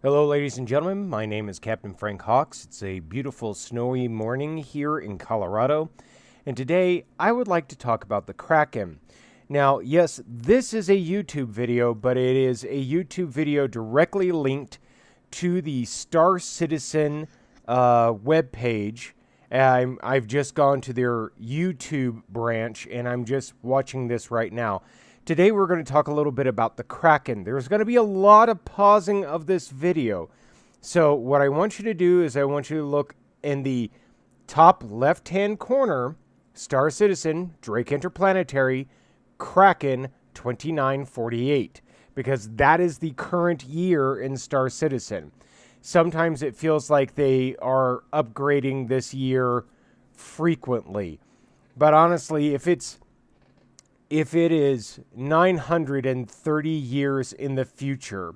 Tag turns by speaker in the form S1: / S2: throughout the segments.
S1: Hello, ladies and gentlemen. My name is Captain Frank Hawks. It's a beautiful snowy morning here in Colorado, and today I would like to talk about the Kraken. Now, yes, this is a YouTube video, but it is a YouTube video directly linked to the Star Citizen webpage. I've just gone to their YouTube branch, and I'm just watching this right now. Today we're going to talk a little bit about the Kraken. There's going to be a lot of pausing of this video. So what I want you to do is I want you to look in the top left-hand corner, Star Citizen, Drake Interplanetary, Kraken 2948, because that is the current year in Star Citizen. Sometimes it feels like they are upgrading this year frequently. But honestly, if it is 930 years in the future,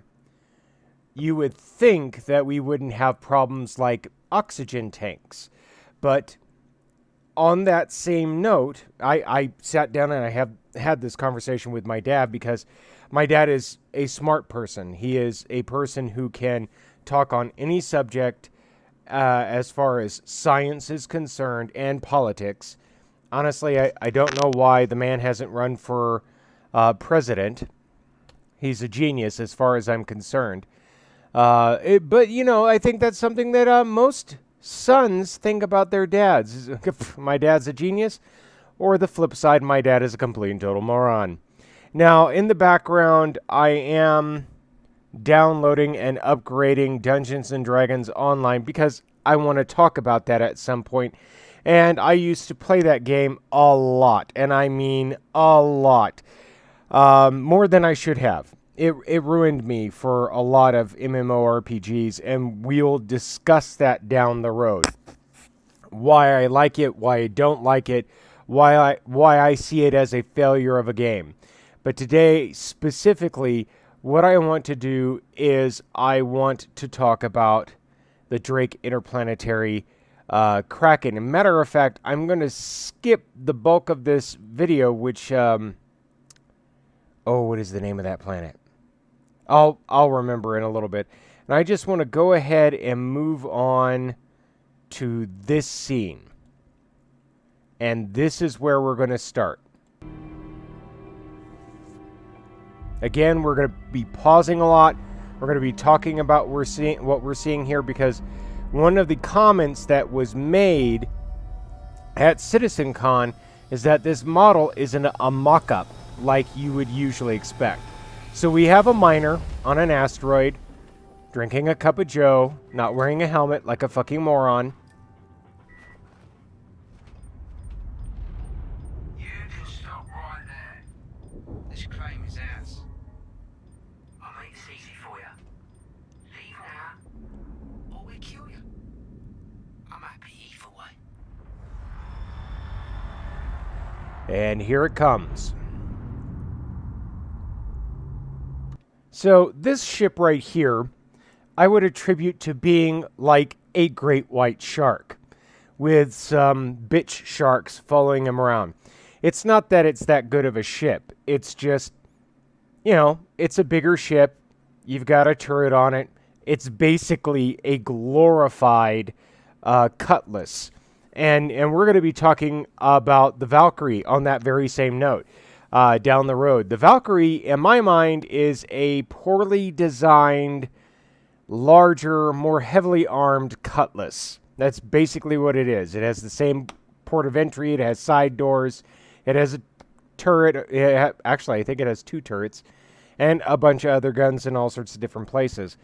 S1: you would think that we wouldn't have problems like oxygen tanks. But on that same note, I sat down and I have had this conversation with my dad because my dad is a smart person. He is a person who can talk on any subject as far as science is concerned and politics. Honestly, I don't know why the man hasn't run for president. He's a genius as far as I'm concerned. But, you know, I think that's something that most sons think about their dads. My dad's a genius, or the flip side, my dad is a complete and total moron. Now, in the background, I am downloading and upgrading Dungeons & Dragons Online because I want to talk about that at some point. And I used to play that game a lot, and I mean a lot, more than I should have. It ruined me for a lot of MMORPGs, and we'll discuss that down the road. Why I like it, why I don't like it, why I see it as a failure of a game. But today, specifically, what I want to do is I want to talk about the Drake Interplanetary Kraken. As a matter of fact, I'm going to skip the bulk of this video, which, what is the name of that planet? I'll remember in a little bit. And I just want to go ahead and move on to this scene. And this is where we're going to start. Again, we're going to be pausing a lot. We're going to be talking about what we're seeing here because one of the comments that was made at CitizenCon is that this model isn't a mock-up like you would usually expect. So we have a miner on an asteroid, drinking a cup of joe, not wearing a helmet like a fucking moron.
S2: You can stop right there. This claim is ours. I'll make this easy for you. Leave now, or we kill you. I'm happy either way.
S1: And here it comes. So this ship right here, I would attribute to being like a great white shark with some bitch sharks following him around. It's not that it's that good of a ship. It's just, you know, it's a bigger ship. You've got a turret on it. It's basically a glorified Cutlass. And we're going to be talking about the Valkyrie on that very same note down the road. The Valkyrie, in my mind, is a poorly designed, larger, more heavily armed Cutlass. That's basically what it is. It has the same port of entry. It has side doors. It has a turret. Actually, I think it has 2 turrets and a bunch of other guns in all sorts of different places.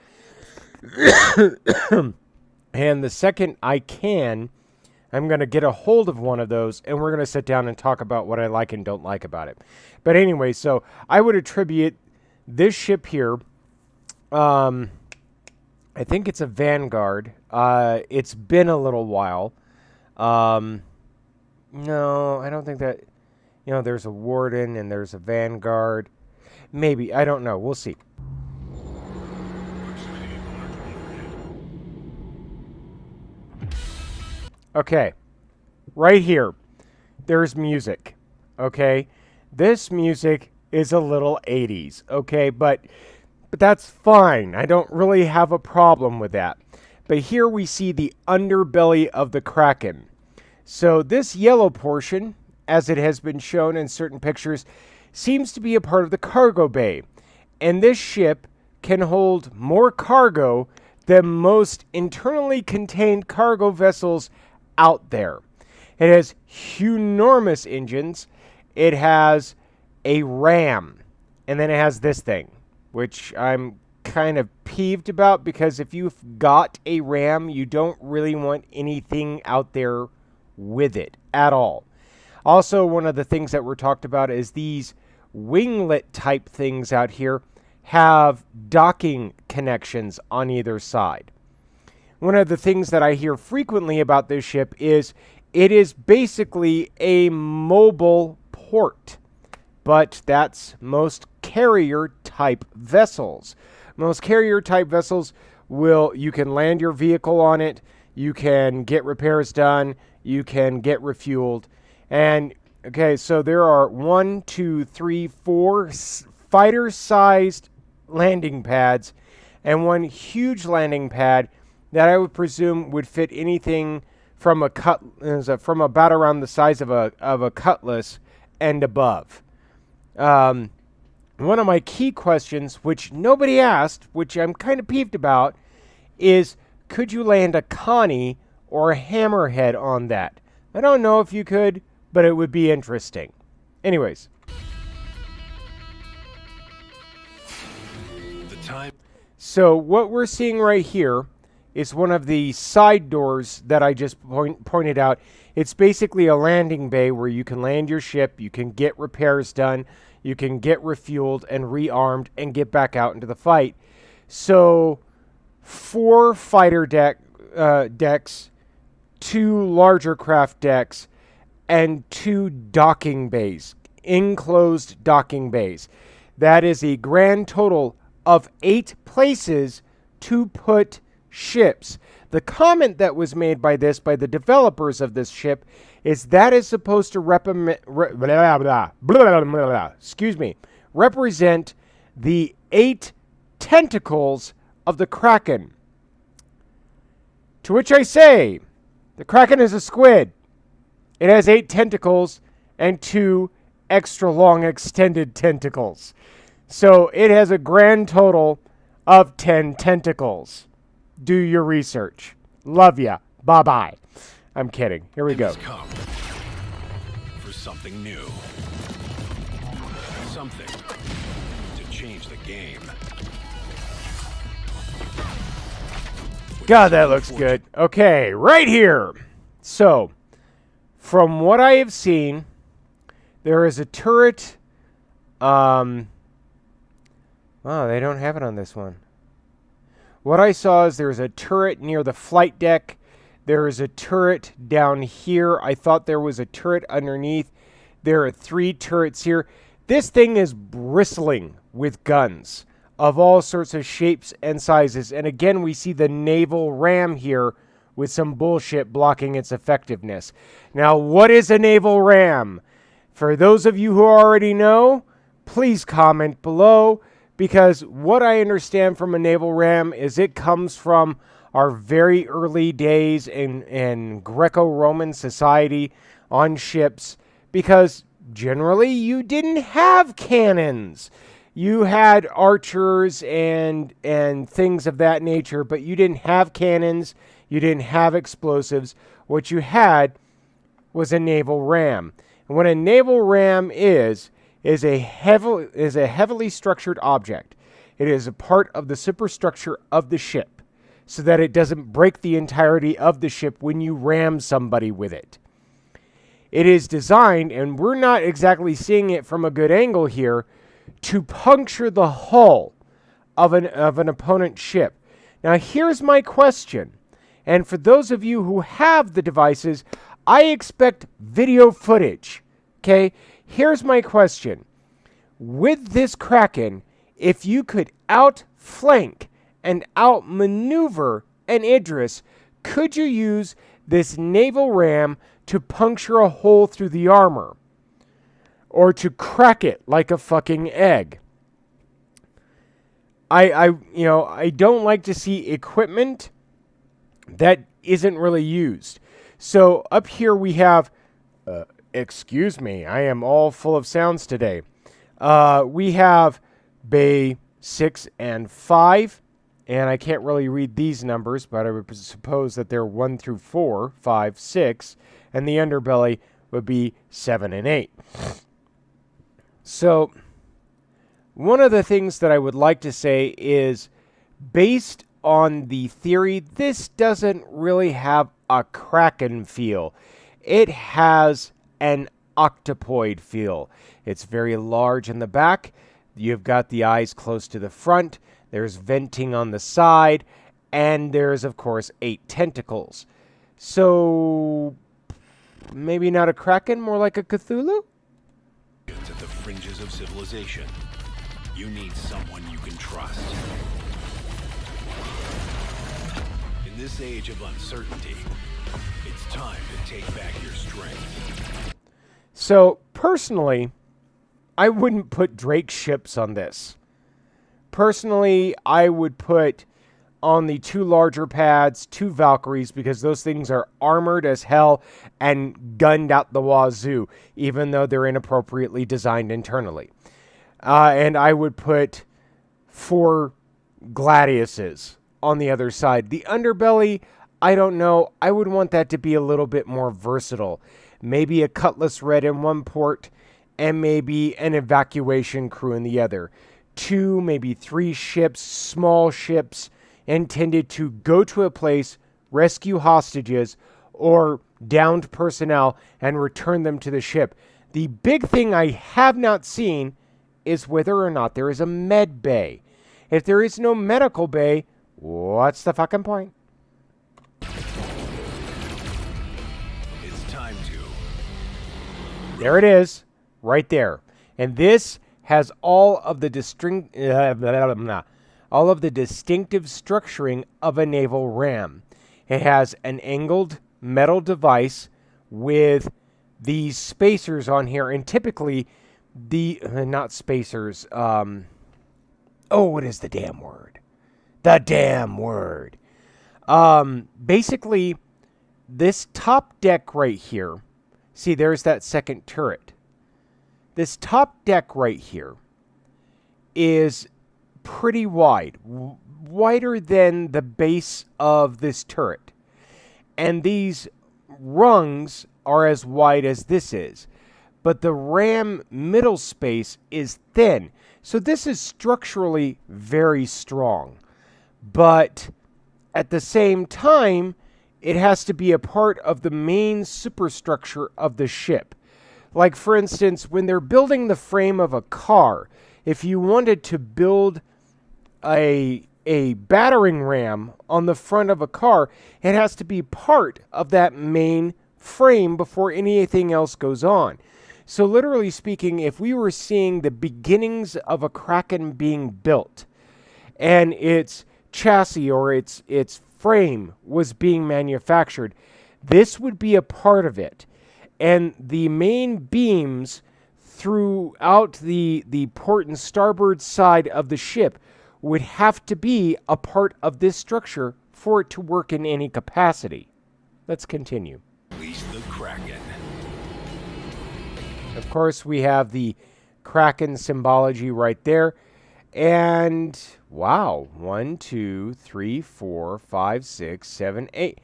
S1: And the second I can, I'm going to get a hold of one of those, and we're going to sit down and talk about what I like and don't like about it. But anyway, so I would attribute this ship here, I think it's a Vanguard. It's been a little while. No, I don't think that, you know, there's a Warden and there's a Vanguard. Maybe, I don't know. We'll see. Okay, right here, there's music, okay? This music is a little 80s, okay? But but that's fine. I don't really have a problem with that. But here we see the underbelly of the Kraken. So this yellow portion, as it has been shown in certain pictures, seems to be a part of the cargo bay. And this ship can hold more cargo than most internally contained cargo vessels out there. It has enormous engines. It has a ram. And then it has this thing, which I'm kind of peeved about, because if you've got a ram, you don't really want anything out there with it at all. Also, one of the things that were talked about is these winglet type things out here have docking connections on either side. One of the things that I hear frequently about this ship is it is basically a mobile port, but that's most carrier type vessels. Most carrier type vessels you can land your vehicle on it, you can get repairs done, you can get refueled. And okay, so there are 1, 2, 3, 4 fighter-sized landing pads and one huge landing pad that I would presume would fit anything from from about around the size of a cutlass and above. One of my key questions, which nobody asked, which I'm kind of peeved about, is could you land a Connie or a Hammerhead on that? I don't know if you could, but it would be interesting. Anyways. So what we're seeing right here is one of the side doors that I just pointed out. It's basically a landing bay where you can land your ship, you can get repairs done, you can get refueled and rearmed and get back out into the fight. So 4 fighter decks, 2 larger craft decks, and 2 docking bays, enclosed docking bays. That is a grand total of 8 places to put ships. The comment that was made by the developers of this ship is that is supposed to represent the 8 tentacles of the Kraken. To which I say, the Kraken is a squid. It has 8 tentacles and 2 extra long extended tentacles. So it has a grand total of 10 tentacles. Do your research. Love ya. Bye-bye. I'm kidding. Here we go.
S3: Come for something new. Something to change the game.
S1: God, that looks good. Okay, right here. So, from what I have seen, there is a turret. Oh, they don't have it on this one. What I saw is there's a turret near the flight deck. There is a turret down here. I thought there was a turret underneath. There are 3 turrets here. This thing is bristling with guns of all sorts of shapes and sizes. And again, we see the naval ram here with some bullshit blocking its effectiveness. Now, what is a naval ram? For those of you who already know, please comment below, because what I understand from a naval ram is it comes from our very early days in Greco-Roman society on ships, because generally you didn't have cannons. You had archers and things of that nature, but you didn't have cannons, you didn't have explosives. What you had was a naval ram. And what a naval ram is a heavily structured object. It is a part of the superstructure of the ship, so that it doesn't break the entirety of the ship when you ram somebody with it. It is designed, and we're not exactly seeing it from a good angle here, to puncture the hull of an opponent's ship. Now, here's my question. And for those of you who have the devices, I expect video footage. Okay? Here's my question. With this Kraken, if you could outflank and outmaneuver an Idris, could you use this naval ram to puncture a hole through the armor? Or to crack it like a fucking egg? I don't like to see equipment that isn't really used. So up here we have, excuse me, I am all full of sounds today. We have Bay 6 and 5, and I can't really read these numbers, but I would suppose that they're 1 through 4, 5, 6, and the underbelly would be 7 and 8. So one of the things that I would like to say is, based on the theory, this doesn't really have a Kraken feel. It has an octopoid feel. It's very large in the back. You've got the eyes close to the front. There's venting on the side. And there's, of course, 8 tentacles. So maybe not a Kraken, more like a Cthulhu?
S3: At the fringes of civilization, you need someone you can trust. In this age of uncertainty, it's time to take back your strength.
S1: So, personally, I wouldn't put Drake ships on this. Personally, I would put on the 2 larger pads 2 Valkyries, because those things are armored as hell and gunned out the wazoo, even though they're inappropriately designed internally. And I would put 4 Gladiuses on the other side. The underbelly, I don't know. I would want that to be a little bit more versatile. Maybe a Cutlass Red in one port, and maybe an evacuation crew in the other. 2, maybe 3 ships, small ships, intended to go to a place, rescue hostages, or downed personnel, and return them to the ship. The big thing I have not seen is whether or not there is a med bay. If there is no medical bay, what's the fucking point?
S3: It's time to...
S1: There it is, right there. And this has all of the distinctive structuring of a naval ram. It has an angled metal device with these spacers on here, and typically not spacers. What is the damn word? The damn word. Basically, this top deck right here. See, there's that second turret. This top deck right here is pretty wide, wider than the base of this turret. And these rungs are as wide as this is. But the ram middle space is thin. So this is structurally very strong. But at the same time, it has to be a part of the main superstructure of the ship. Like, for instance, when they're building the frame of a car, if you wanted to build a battering ram on the front of a car, it has to be part of that main frame before anything else goes on. So literally speaking, if we were seeing the beginnings of a Kraken being built, and its chassis or its frame was being manufactured, this would be a part of it. And the main beams throughout the port and starboard side of the ship would have to be a part of this structure for it to work in any capacity. Let's continue.
S3: Release the Kraken.
S1: Of course, we have the Kraken symbology right there. And wow, 1, 2, 3, 4, 5, 6, 7, 8.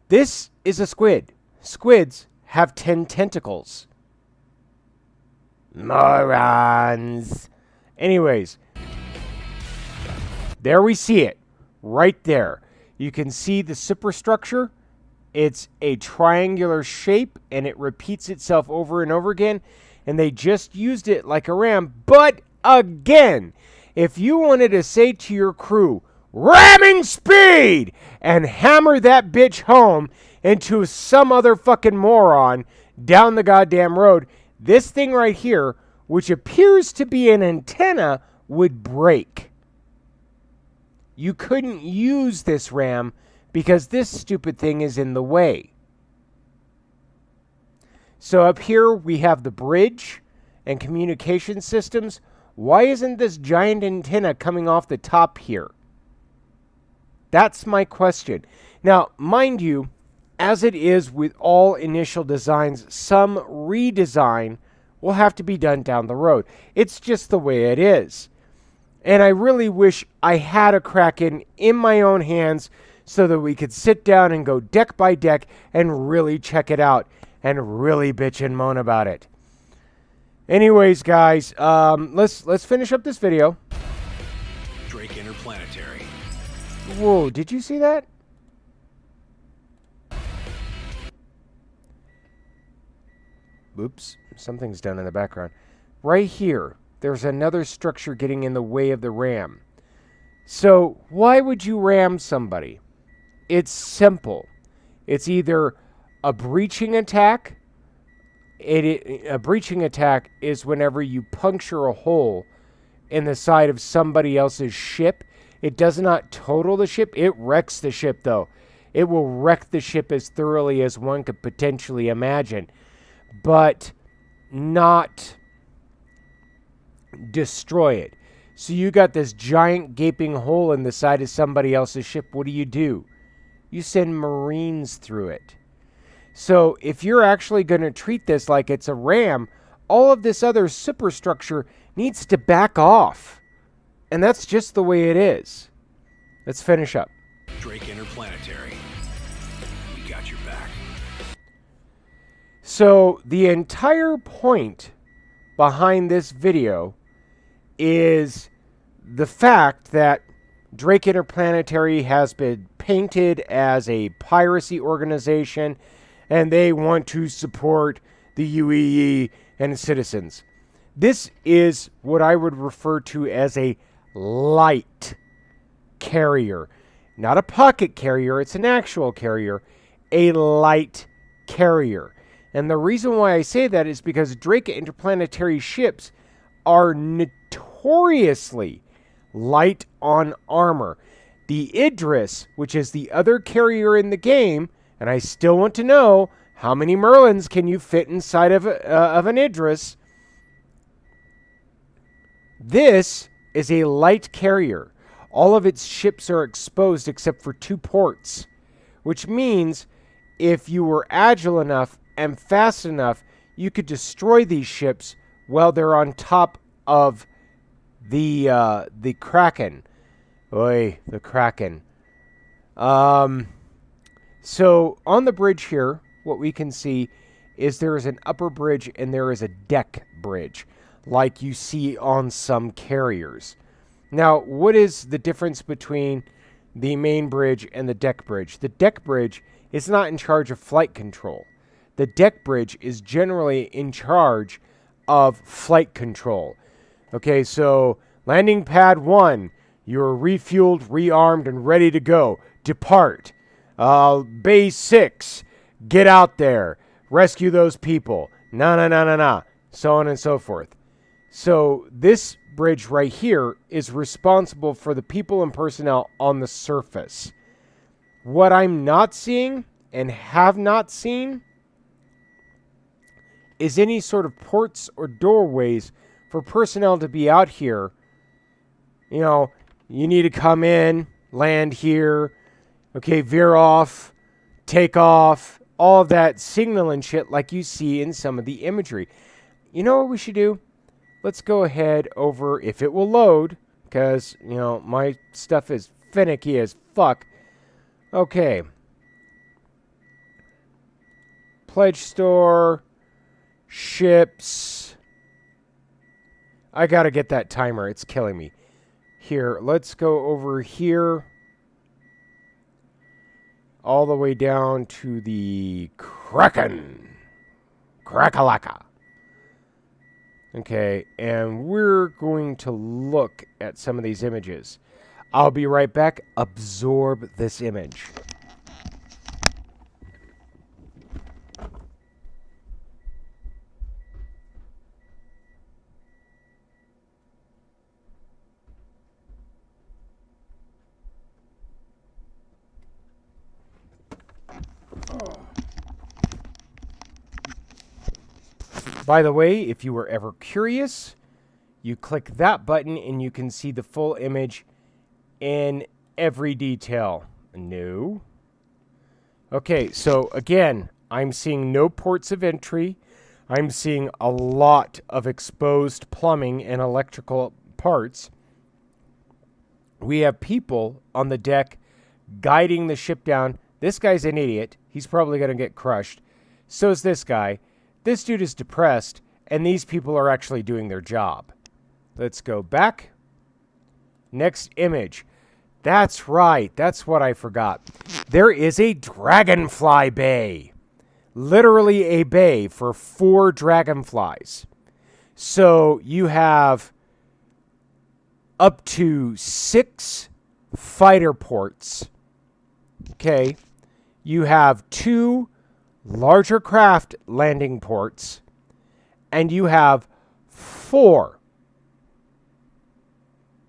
S1: This is a squid. Squids have 10 tentacles. Morons. Anyways, there we see it. Right there. You can see the superstructure. It's a triangular shape, and it repeats itself over and over again. And they just used it like a ram. But again, if you wanted to say to your crew, ramming speed, and hammer that bitch home into some other fucking moron down the goddamn road, this thing right here, which appears to be an antenna, would break. You couldn't use this ram because this stupid thing is in the way. So up here we have the bridge and communication systems. Why isn't this giant antenna coming off the top here? That's my question. Now, mind you, as it is with all initial designs, some redesign will have to be done down the road. It's just the way it is. And I really wish I had a Kraken in my own hands so that we could sit down and go deck by deck and really check it out and really bitch and moan about it. Anyways, guys, let's finish up this video.
S3: Drake Interplanetary.
S1: Whoa, did you see that? Oops, something's done in the background. Right here, there's another structure getting in the way of the ram. So, why would you ram somebody? It's simple. It's either a breaching attack. A breaching attack is whenever you puncture a hole in the side of somebody else's ship. It does not total the ship. It wrecks the ship, though. It will wreck the ship as thoroughly as one could potentially imagine, but not destroy it. So you got this giant gaping hole in the side of somebody else's ship. What do? You send Marines through it. So if you're actually going to treat this like it's a ram, all of this other superstructure needs to back off. And that's just the way it is. Let's finish up.
S3: Drake Interplanetary. We got your back.
S1: So the entire point behind this video is the fact that Drake Interplanetary has been painted as a piracy organization and they want to support the UEE and citizens. This is what I would refer to as a light carrier. Not a pocket carrier, it's an actual carrier. A light carrier. And the reason why I say that is because Drake Interplanetary ships are notoriously light on armor. The Idris, which is the other carrier in the game, and I still want to know how many Merlins can you fit inside of an Idris. This is a light carrier. All of its ships are exposed except for 2 ports, which means if you were agile enough and fast enough, you could destroy these ships while they're on top of the Kraken. Oy, the Kraken. So on the bridge here, what we can see is there is an upper bridge and there is a deck bridge, like you see on some carriers. Now, what is the difference between the main bridge and the deck bridge? The deck bridge is not in charge of flight control. The deck bridge is generally in charge of flight control. Okay, so landing pad 1, you're refueled, rearmed, and ready to go. Depart. Bay 6, get out there. Rescue those people. Na. So on and so forth. So this bridge right here is responsible for the people and personnel on the surface. What I'm not seeing and have not seen is any sort of ports or doorways for personnel to be out here. You know, you need to come in, land here, okay, veer off, take off, all of that signal and shit like you see in some of the imagery. You know what we should do? Let's go ahead over, if it will load, because, you know, my stuff is finicky as fuck. Okay. Pledge store, ships. I gotta get that timer, it's killing me. Here, let's go over here. All the way down to the Kraken. Krakalaka. Okay, and we're going to look at some of these images. I'll be right back. Absorb this image. By the way, if you were ever curious, You click that button and you can see the full image in every detail. No. Okay, so again, I'm seeing no ports of entry. I'm seeing a lot of exposed plumbing and electrical parts. We have people on the deck guiding the ship down. This guy's an idiot. He's probably going to get crushed. So is this guy. This dude is depressed, and these people are actually doing their job. Let's go back. Next image. That's right. That's what I forgot. There is a dragonfly bay. Literally a bay for 4 dragonflies. So you have up to 6 fighter ports. Okay. You have 2 larger craft landing ports. And you have 4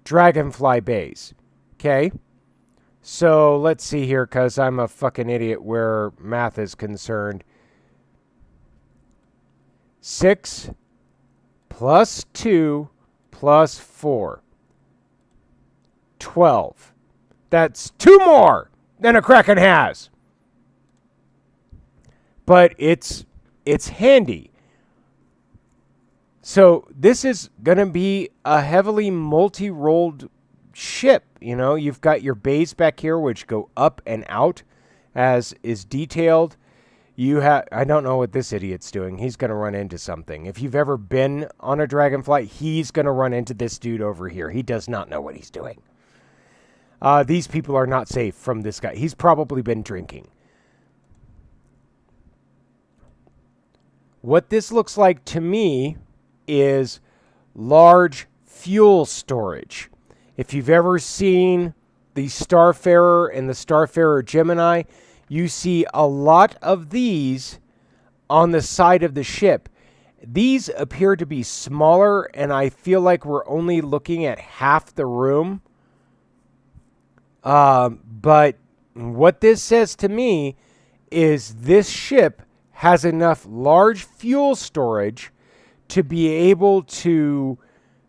S1: dragonfly bays. Okay. So let's see here, because I'm a fucking idiot where math is concerned. 6 plus 2 plus 4. 12. That's 2 more than a Kraken has. But it's handy. So this is going to be a heavily multi-rolled ship. You know, you've got your bays back here which go up and out as is detailed. You have, I don't know what this idiot's doing. He's going to run into something. If you've ever been on a dragonfly, he's going to run into this dude over here. He does not know what he's doing. These people are not safe from this guy. He's probably been drinking. What this looks like to me is large fuel storage. If you've ever seen the Starfarer and the Starfarer Gemini, you see a lot of these on the side of the ship. These appear to be smaller, and I feel like we're only looking at half the room. But what this says to me is this ship has enough large fuel storage to be able to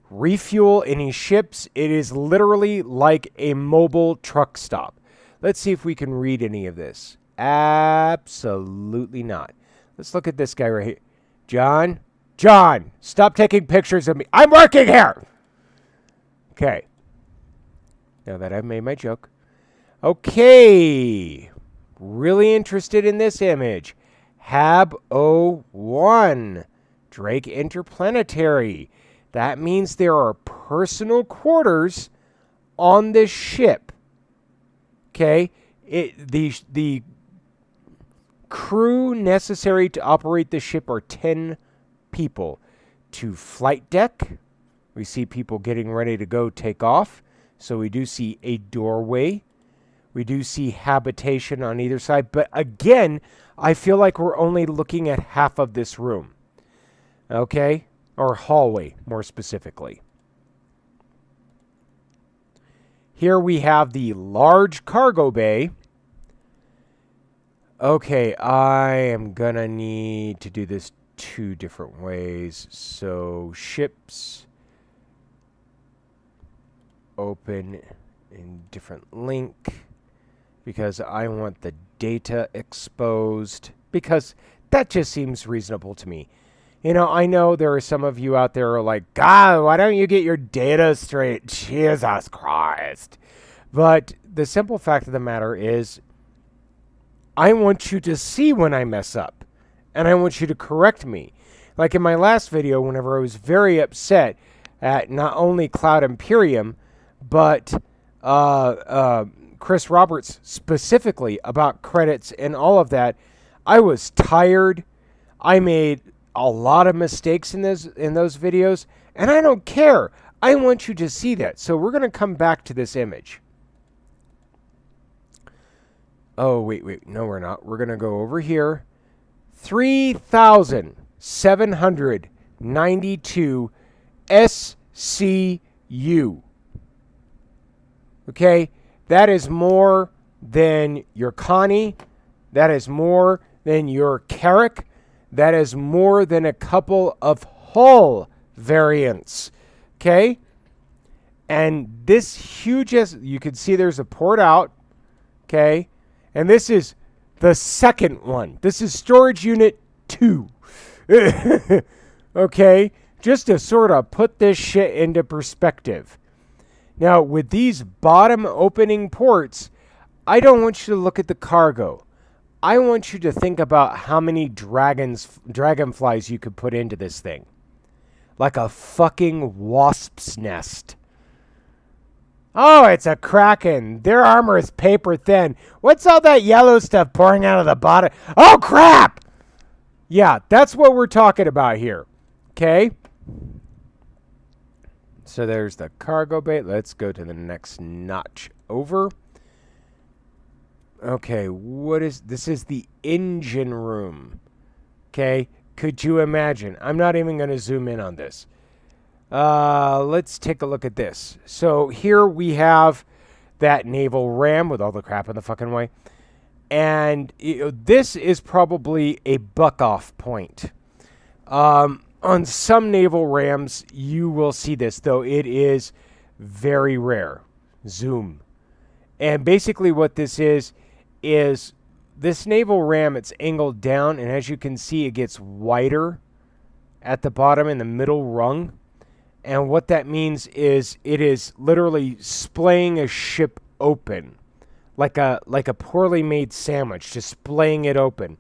S1: refuel any ships. It is literally like a mobile truck stop. Let's see if we can read any of this. Absolutely not. Let's look at this guy right here. John, stop taking pictures of me. I'm working here. Okay. Now that I've made my joke. Okay. Really interested in this image. Hab 01. Drake Interplanetary. That means there are personal quarters on this ship. Okay? The crew necessary to operate the ship are 10 people. To flight deck, we see people getting ready to go take off. So we do see a doorway. We do see habitation on either side. But again, I feel like we're only looking at half of this room. Okay? Or hallway, more specifically. Here we have the large cargo bay. Okay, I am gonna need to do this 2 different ways. So, ships open in different link because I want the data exposed, because that just seems reasonable to me. You know, I know there are some of you out there who are like, God, why don't you get your data straight? Jesus Christ. But the simple fact of the matter is, I want you to see when I mess up. And I want you to correct me. Like in my last video, whenever I was very upset at not only Cloud Imperium, but Chris Roberts specifically about credits and all of that, I was tired. I made a lot of mistakes in those videos, and I don't care. I want you to see that. So we're going to come back to this image. Oh, wait. No, we're not. We're going to go over here. 3,792 SCU. Okay? That is more than your Connie. That is more than your Carrick. That is more than a couple of hull variants. Okay? And this huge, you can see there's a port out. Okay? And this is the second one. This is storage unit 2. Okay? Just to sort of put this shit into perspective. Now, with these bottom opening ports, I don't want you to look at the cargo. I want you to think about how many dragonflies you could put into this thing. Like a fucking wasp's nest. Oh, it's a Kraken. Their armor is paper thin. What's all that yellow stuff pouring out of the bottom? Oh, crap! Yeah, that's what we're talking about here. Okay? So there's the cargo bay. Let's go to the next notch over. Okay, this is the engine room. Okay, could you imagine? I'm not even going to zoom in on this. Let's take a look at this. So here we have that naval ram with all the crap in the fucking way. And this is probably a buck-off point. On some naval rams, you will see this, though it is very rare. Zoom. And basically what this is this naval ram, it's angled down, and as you can see, it gets wider at the bottom in the middle rung. And what that means is it is literally splaying a ship open, like a poorly made sandwich, just splaying it open.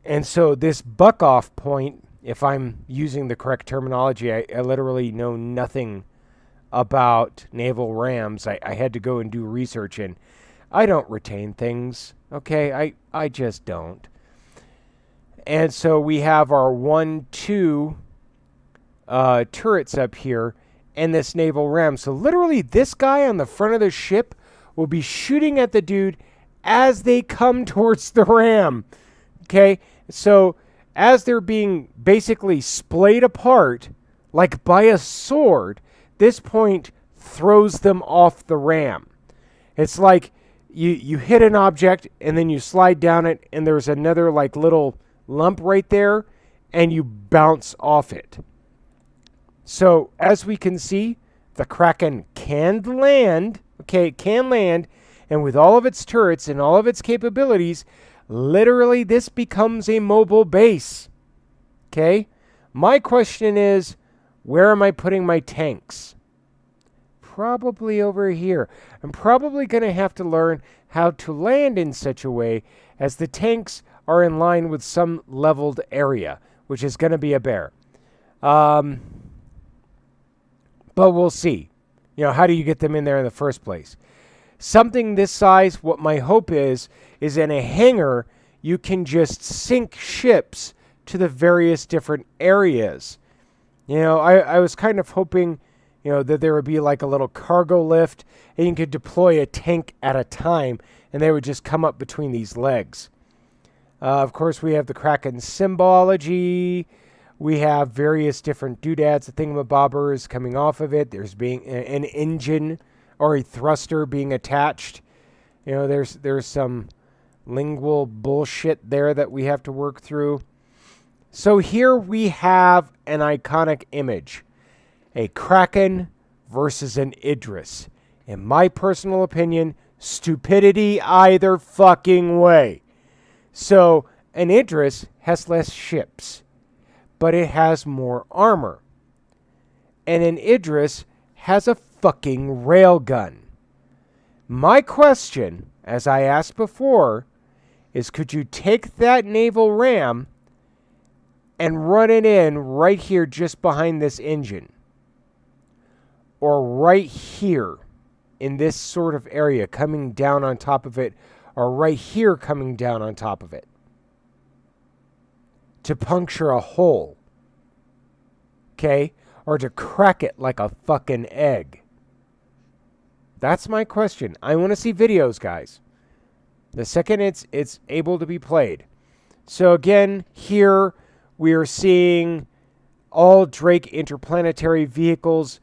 S1: And so this buck-off point, if I'm using the correct terminology, I literally know nothing about naval rams. I had to go and do research, and I don't retain things, okay? I just don't. And so we have our 1, 2 turrets up here and this naval ram. So literally this guy on the front of the ship will be shooting at the dude as they come towards the ram. Okay? So as they're being basically splayed apart, like by a sword, this point throws them off the ram. It's like you hit an object and then you slide down it and there's another like little lump right there and you bounce off it. So as we can see, the Kraken can land. Okay, it can land. And with all of its turrets and all of its capabilities, literally this becomes a mobile base. Okay? My question is, where am I putting my tanks? Probably over here. I'm probably going to have to learn how to land in such a way as the tanks are in line with some leveled area, which is going to be a bear. But we'll see. How do you get them in there in the first place? Something this size, what my hope is in a hangar, you can just sink ships to the various different areas. I was kind of hoping, that there would be like a little cargo lift and you could deploy a tank at a time and they would just come up between these legs. Of course, we have the Kraken symbology. We have various different doodads, the thingamabobbers coming off of it. There's being an engine or a thruster being attached. There's some lingual bullshit there that we have to work through. So here we have an iconic image. A Kraken versus an Idris. In my personal opinion, stupidity either fucking way. So an Idris has less ships, but it has more armor. And an Idris has a fucking railgun. My question, as I asked before, is could you take that naval ram and run it in right here just behind this engine? Or right here in this sort of area coming down on top of it, or right here coming down on top of it to puncture a hole, okay? Or to crack it like a fucking egg. That's my question. I want to see videos, guys. The second it's able to be played. So again, here we are seeing all Drake interplanetary vehicles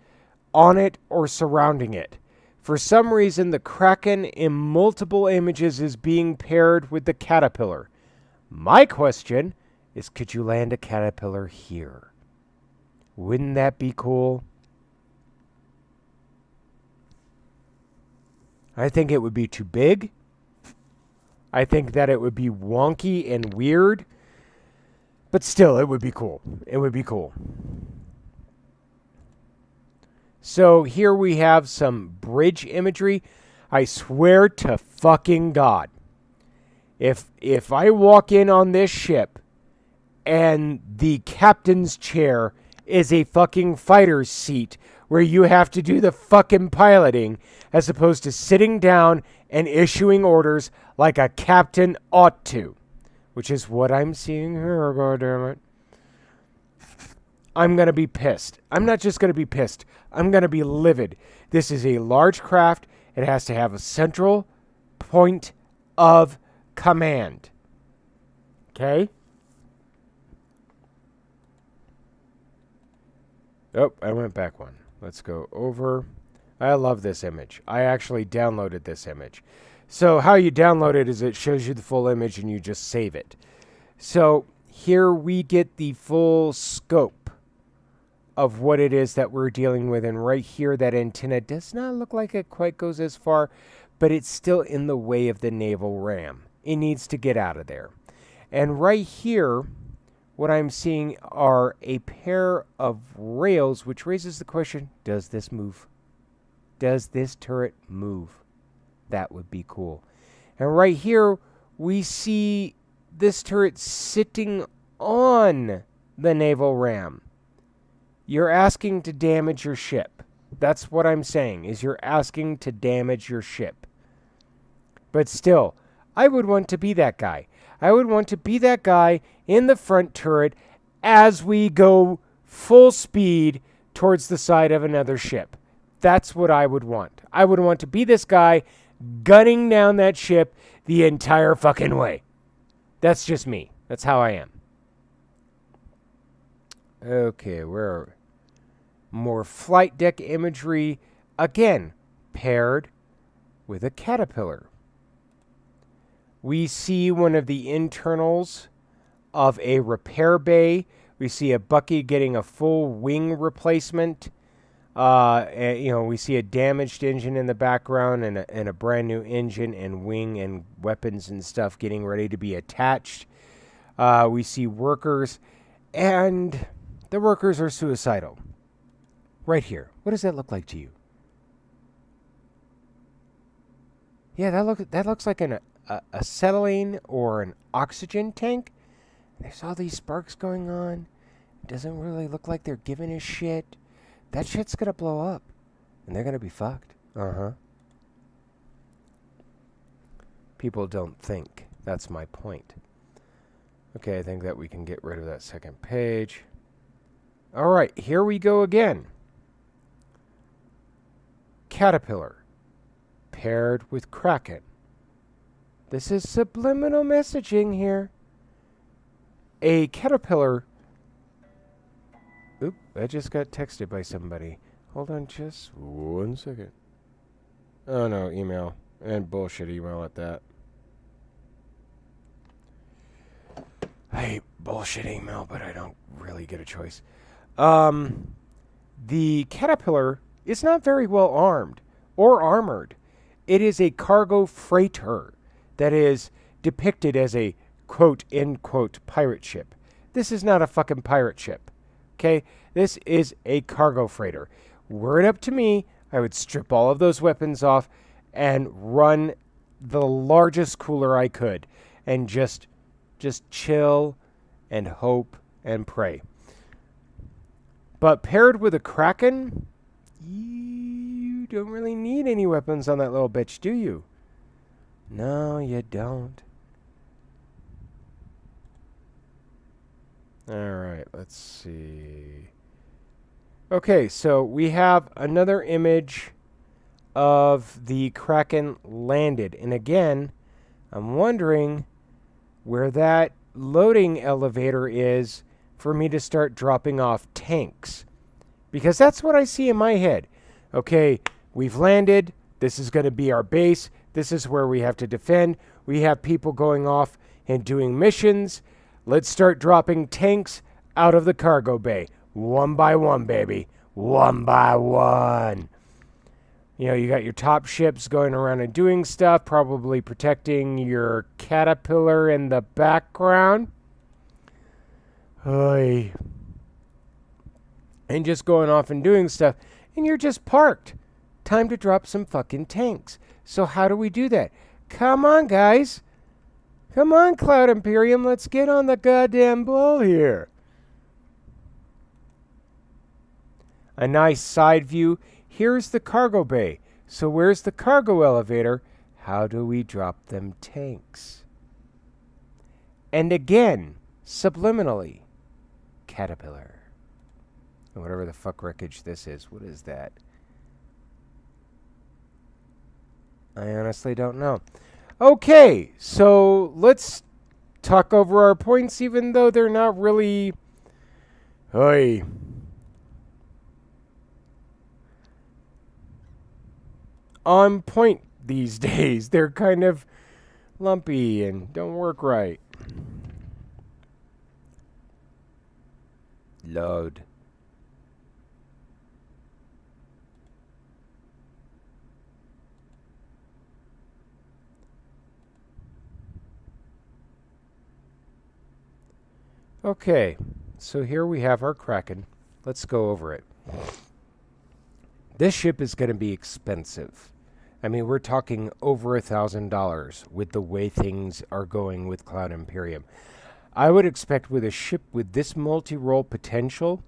S1: on it or surrounding it. For some reason, the Kraken in multiple images is being paired with the Caterpillar. My question is, could you land a Caterpillar here? Wouldn't that be cool? I think it would be too big. I think that it would be wonky and weird. But still, it would be cool. It would be cool. So here we have some bridge imagery. I swear to fucking God, if I walk in on this ship and the captain's chair is a fucking fighter's seat where you have to do the fucking piloting as opposed to sitting down and issuing orders like a captain ought to, which is what I'm seeing here, goddammit. I'm going to be pissed. I'm not just going to be pissed. I'm going to be livid. This is a large craft. It has to have a central point of command. Okay? Oh, I went back one. Let's go over. I love this image. I actually downloaded this image. So how you download it is it shows you the full image and you just save it. So here we get the full scope of what it is that we're dealing with. And right here, that antenna does not look like it quite goes as far, but it's still in the way of the naval ram. It needs to get out of there. And right here, what I'm seeing are a pair of rails, which raises the question, does this move? Does this turret move? That would be cool. And right here, we see this turret sitting on the naval ram. You're asking to damage your ship. That's what I'm saying, is you're asking to damage your ship. But still, I would want to be that guy. I would want to be that guy in the front turret as we go full speed towards the side of another ship. That's what I would want. I would want to be this guy gunning down that ship the entire fucking way. That's just me. That's how I am. Okay, where are we? More flight deck imagery, again, paired with a caterpillar. We see one of the internals of a repair bay. We see a Bucky getting a full wing replacement. And, we see a damaged engine in the background and a brand new engine and wing and weapons and stuff getting ready to be attached. We see workers, and the workers are suicidal. Right here. What does that look like to you? Yeah, that looks like a acetylene or an oxygen tank. There's all these sparks going on. It doesn't really look like they're giving a shit. That shit's gonna blow up, and they're gonna be fucked. People don't think. That's my point. Okay, I think that we can get rid of that second page. All right, here we go again. Caterpillar paired with Kraken. This is subliminal messaging here. A caterpillar. Oop, I just got texted by somebody. Hold on just 1 second. Oh no, email. And bullshit email at that. I hate bullshit email, but I don't really get a choice. The caterpillar is not very well armed or armored. It is a cargo freighter that is depicted as a quote, end quote, pirate ship. This is not a fucking pirate ship. Okay? This is a cargo freighter. Were it up to me, I would strip all of those weapons off and run the largest cooler I could and just chill and hope and pray. But paired with a Kraken, you don't really need any weapons on that little bitch, do you? No, you don't. Alright, let's see. Okay, so we have another image of the Kraken landed. And again, I'm wondering where that loading elevator is for me to start dropping off tanks. Because that's what I see in my head. Okay, we've landed. This is going to be our base. This is where we have to defend. We have people going off and doing missions. Let's start dropping tanks out of the cargo bay. One by one, baby. One by one. You know, you got your top ships going around and doing stuff, probably protecting your caterpillar in the background. Oy. And just going off and doing stuff. And you're just parked. Time to drop some fucking tanks. So how do we do that? Come on, guys. Come on, Cloud Imperium. Let's get on the goddamn ball here. A nice side view. Here's the cargo bay. So where's the cargo elevator? How do we drop them tanks? And again, subliminally, caterpillar. Whatever the fuck wreckage this is. What is that? I honestly don't know. Okay, so let's talk over our points, even though they're not really... Oy. On point these days. They're kind of lumpy and don't work right. Load. Okay, so here we have our Kraken. Let's go over it. This ship is going to be expensive. I mean, we're talking over $1,000 with the way things are going with Cloud Imperium. I would expect with a ship with this multi-role potential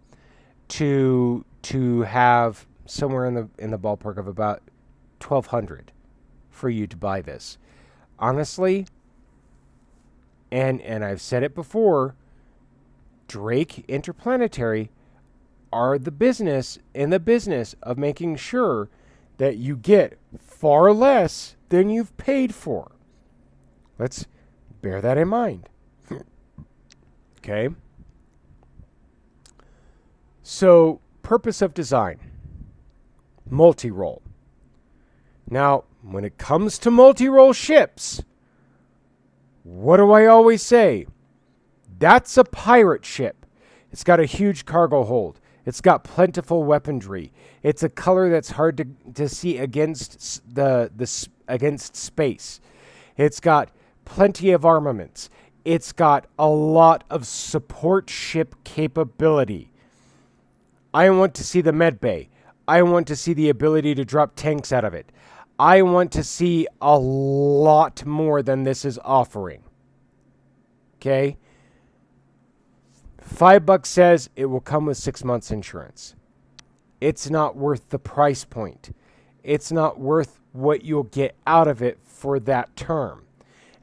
S1: to have somewhere in the ballpark of about $1,200 for you to buy this. Honestly, and I've said it before, Drake Interplanetary are in the business of making sure that you get far less than you've paid for. Let's bear that in mind. Okay? So, purpose of design. Multi-role. Now, when it comes to multi-role ships, what do I always say? That's a pirate ship. It's got a huge cargo hold. It's got plentiful weaponry. It's a color that's hard to see against against space. It's got plenty of armaments. It's got a lot of support ship capability. I want to see the med bay. I want to see the ability to drop tanks out of it. I want to see a lot more than this is offering. Okay? $5 says it will come with 6 months insurance. It's not worth the price point. It's not worth what you'll get out of it for that term.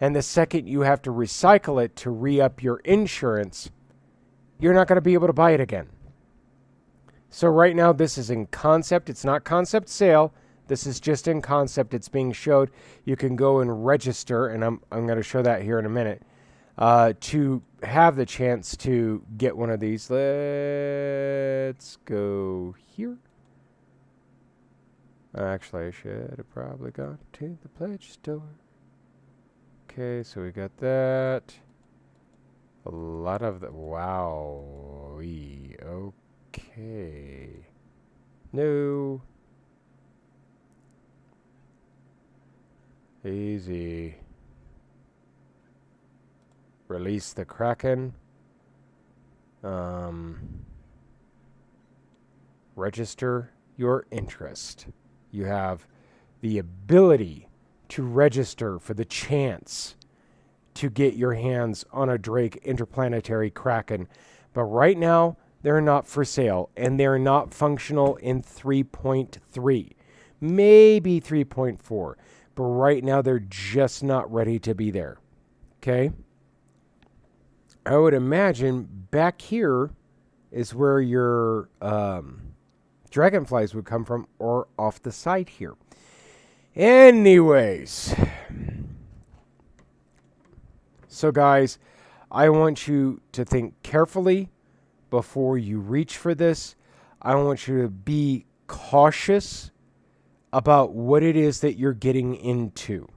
S1: And the second you have to recycle it to re-up your insurance, you're not going to be able to buy it again. So right now this is in concept. It's not concept sale. This is just in concept. It's being showed. You can go and register, and I'm going to show that here in a minute, to have the chance to get one of these. Let's go here. Actually, I should have probably gone to the pledge store. Okay, so we got that. A lot of the... Wow. Okay. No. Easy. Release the Kraken. Register your interest. You have the ability to register for the chance to get your hands on a Drake Interplanetary Kraken. But right now, they're not for sale, and they're not functional in 3.3. Maybe 3.4. But right now, they're just not ready to be there. Okay? I would imagine back here is where your dragonflies would come from, or off the side here. Anyways. So guys, I want you to think carefully before you reach for this. I want you to be cautious about what it is that you're getting into.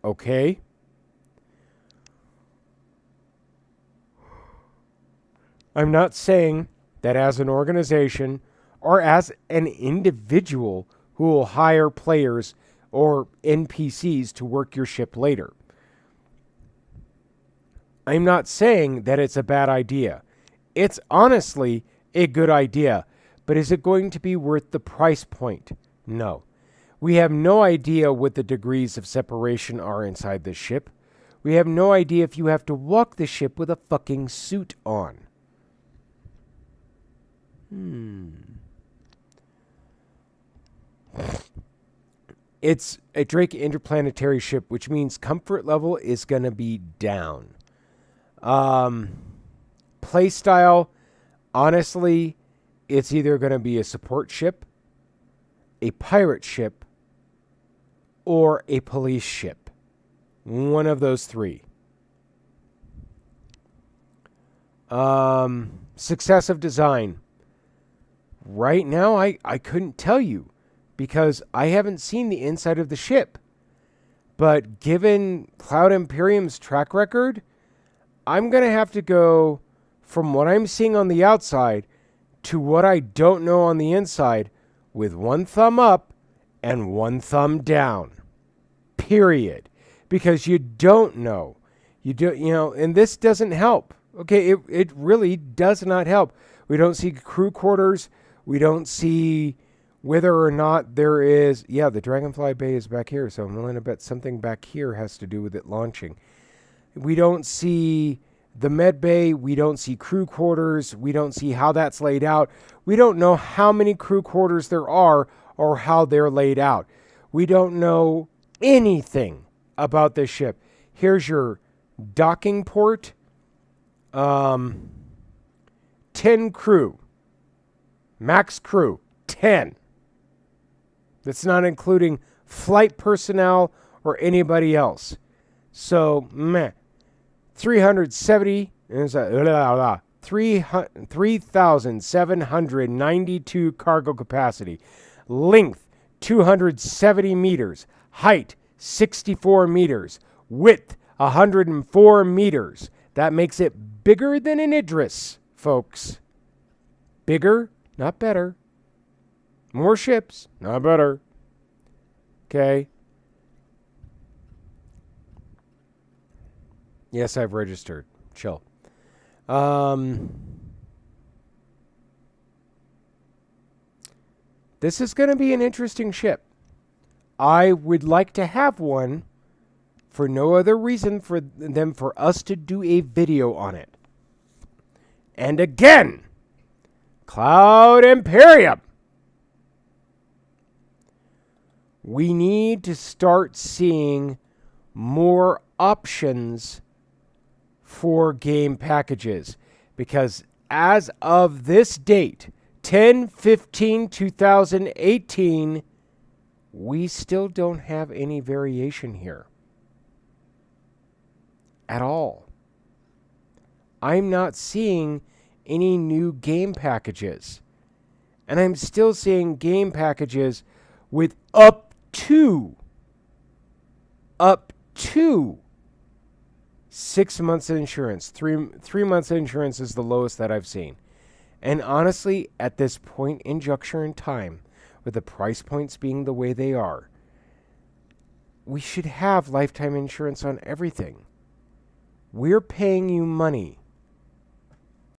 S1: Okay? I'm not saying that as an organization or as an individual who will hire players or NPCs to work your ship later. I'm not saying that it's a bad idea. It's honestly a good idea, but is it going to be worth the price point? No. We have no idea what the degrees of separation are inside the ship. We have no idea if you have to walk the ship with a fucking suit on. It's a Drake interplanetary ship, which means comfort level is going to be down. Play style, honestly, it's either going to be a support ship, a pirate ship, or a police ship. One of those three. Successive design. Right now, I couldn't tell you because I haven't seen the inside of the ship. But given Cloud Imperium's track record, I'm going to have to go from what I'm seeing on the outside to what I don't know on the inside with one thumb up and one thumb down. Period. Because you don't know. And this doesn't help. Okay, it really does not help. We don't see crew quarters. We don't see whether or not there is... Yeah, the Dragonfly Bay is back here, so I'm willing to bet something back here has to do with it launching. We don't see the med bay. We don't see crew quarters. We don't see how that's laid out. We don't know how many crew quarters there are or how they're laid out. We don't know anything about this ship. Here's your docking port. 10 crew. Max crew, 10. That's not including flight personnel or anybody else. So, 3,792 cargo capacity. Length, 270 meters. Height, 64 meters. Width, 104 meters. That makes it bigger than an Idris, folks. Bigger, not better. More ships, not better. Okay. Yes, I've registered. Chill. This is going to be an interesting ship. I would like to have one for no other reason than for us to do a video on it. And again, Cloud Imperium. We need to start seeing more options for game packages, because as of this date, 10/15/2018, we still don't have any variation here at all. I'm not seeing any new game packages, and I'm still seeing game packages with up to 6 months of insurance. Three months of insurance is the lowest that I've seen. And honestly, at this point in juncture in time, with the price points being the way they are, we should have lifetime insurance on everything. We're paying you money